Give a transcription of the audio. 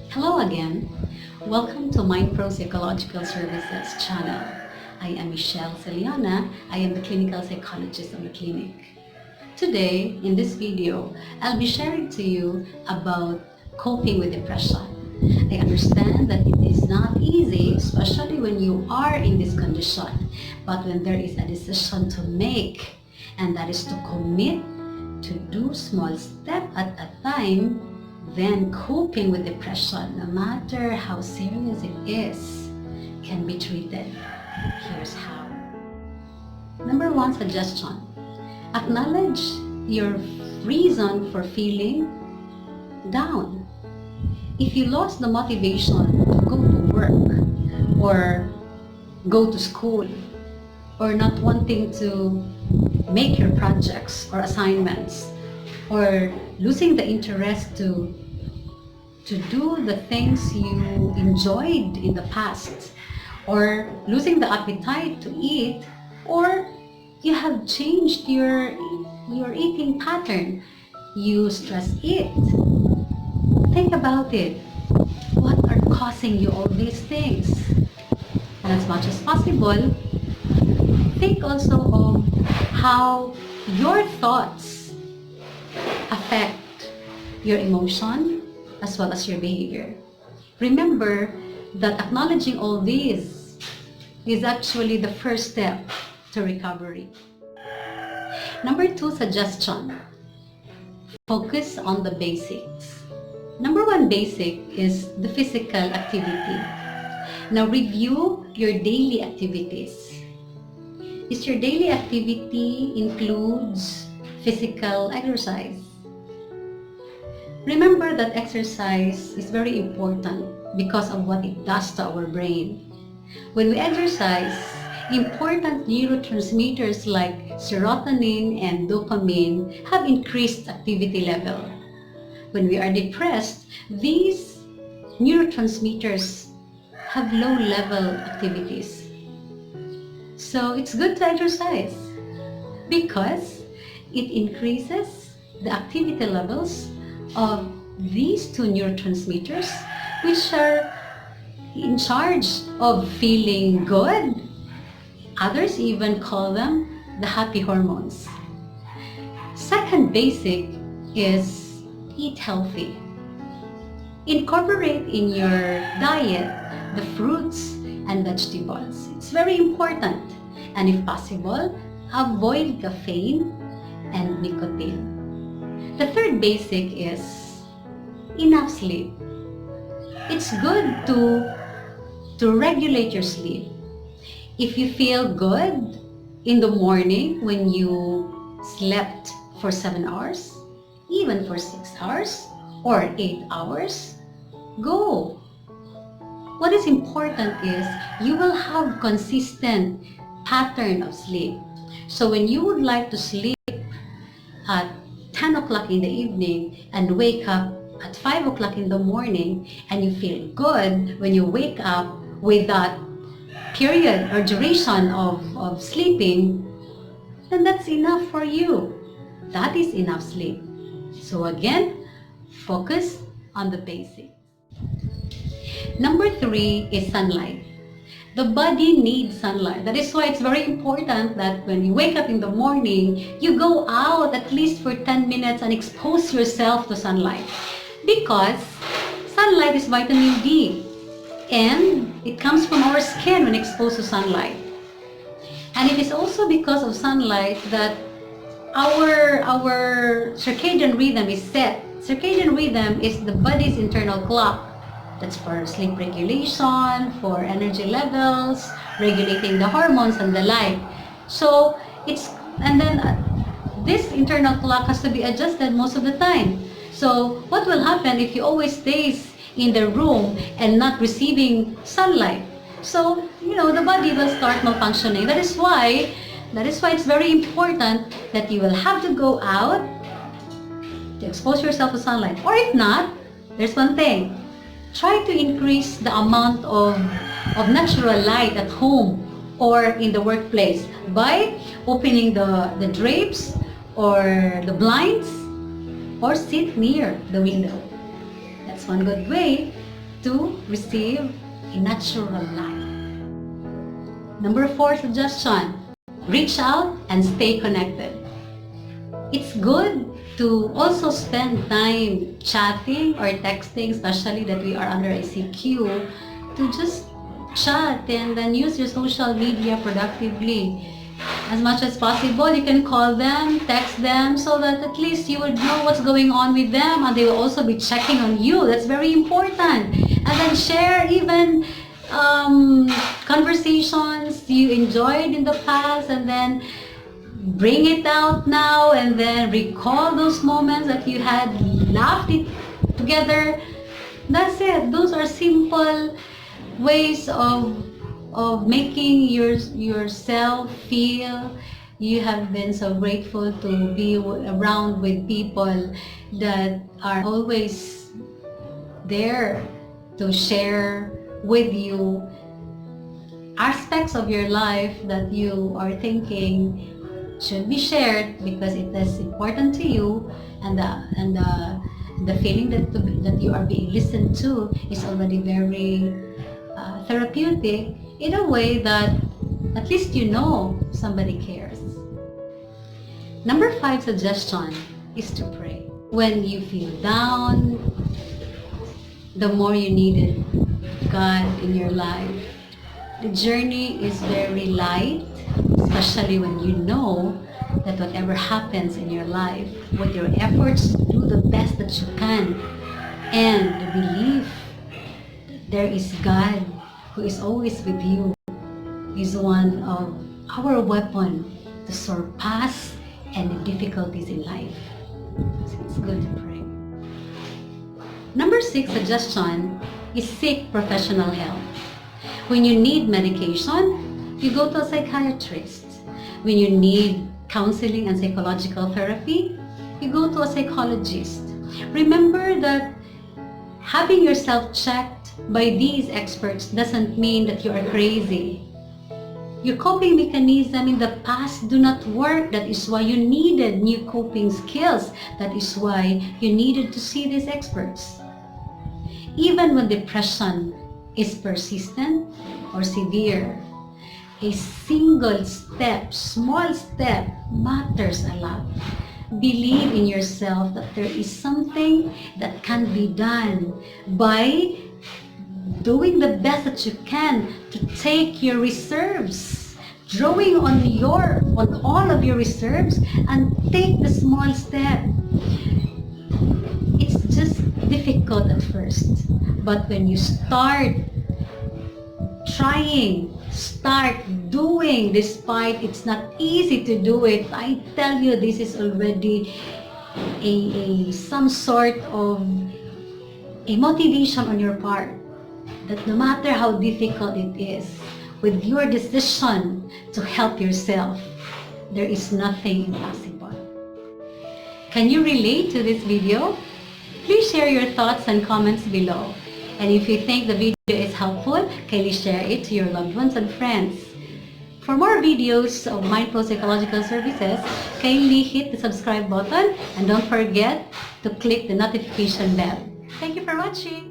Hello again. Welcome to MindPro Psychological Services channel. I am Michelle Celiana. I am the clinical psychologist of the clinic. Today, in this video, I'll be sharing to you about coping with depression. I understand that it is not easy, especially when you are in this condition. But when there is a decision to make, and that is to commit to do small step at a time, then coping with depression, no matter how serious it is, can be treated. Here's how. Number one suggestion, acknowledge your reason for feeling down. If you lost the motivation to go to work or go to school or not wanting to make your projects or assignments or losing the interest to do the things you enjoyed in the past, or losing the appetite to eat, or you have changed your eating pattern, you stress eat. Think about it. What are causing you all these things? And as much as possible, think also of how your thoughts affect your emotion as well as your behavior. Remember that acknowledging all these is actually the first step to recovery. Number two suggestion, focus on the basics. Number one basic is the physical activity. Now review your daily activities. Is your daily activity includes physical exercise? Remember that exercise is very important because of what it does to our brain. When we exercise, important neurotransmitters like serotonin and dopamine have increased activity level. When we are depressed, these neurotransmitters have low level activities. So it's good to exercise because it increases the activity levels of these two neurotransmitters, which are in charge of feeling good. Others even call them the happy hormones. Second basic is eat healthy. Incorporate in your diet the fruits and vegetables. It's very important. And if possible, avoid caffeine and nicotine. The third basic is enough sleep. It's good to regulate your sleep. If you feel good in the morning when you slept for 7 hours, even for 6 hours or 8 hours, go. What is important is you will have consistent pattern of sleep. So when you would like to sleep at 10 o'clock in the evening and wake up at 5 o'clock in the morning, and you feel good when you wake up with that period or duration of sleeping, then that's enough for you. That is enough sleep. So again, focus on the basics. Number three is sunlight. The body needs sunlight. That is why it's very important that when you wake up in the morning, you go out at least for 10 minutes and expose yourself to sunlight. Because sunlight is vitamin D and it comes from our skin when exposed to sunlight. And it is also because of sunlight that our circadian rhythm is set. Circadian rhythm is the body's internal clock. That's for sleep regulation, for energy levels, regulating the hormones and the like. So this internal clock has to be adjusted most of the time. So what will happen if you always stays in the room and not receiving sunlight? So, the body will start malfunctioning. That is why it's very important that you will have to go out to expose yourself to sunlight. Or if not, there's one thing. Try to increase the amount of natural light at home or in the workplace by opening the drapes or the blinds or sit near the window. That's one good way to receive a natural life. Number 4 suggestion, reach out and stay connected. It's good to also spend time chatting or texting, especially that we are under ICQ, to just chat and then use your social media productively. As much as possible, you can call them, text them, so that at least you would know what's going on with them, and they will also be checking on you. That's very important. And then share even conversations you enjoyed in the past, and then bring it out now, and then recall those moments that you had laughed together. That's it. Those are simple ways of making yourself feel you have been so grateful to be around with people that are always there to share with you aspects of your life that you are thinking should be shared because it is important to you, and the feeling that you are being listened to is already very therapeutic, in a way that at least you know somebody cares. Number 5 suggestion is to pray. When you feel down, the more you needed God in your life, the journey is very light, especially when you know that whatever happens in your life, with your efforts, do the best that you can, and the belief that there is God who is always with you is one of our weapon to surpass any difficulties in life. So it's good to pray. Number 6 suggestion is seek professional help. When you need medication, you go to a psychiatrist. When you need counseling and psychological therapy, you go to a psychologist. Remember that having yourself checked by these experts doesn't mean that you are crazy. Your coping mechanism in the past do not work. That is why you needed new coping skills. That is why you needed to see these experts. Even when depression is persistent or severe, a single step, small step, matters a lot. Believe in yourself that there is something that can be done by doing the best that you can to take your reserves, drawing on all of your reserves, and take the small step. It's just difficult at first, but when you start trying, start doing, despite it's not easy to do it, I tell you, this is already some sort of a motivation on your part, that no matter how difficult it is, with your decision to help yourself, there is nothing impossible. Can you relate to this video? Please share your thoughts and comments below. And if you think the video is helpful, kindly share it to your loved ones and friends. For more videos of MindPro Psychological Services, kindly hit the subscribe button and don't forget to click the notification bell. Thank you for watching.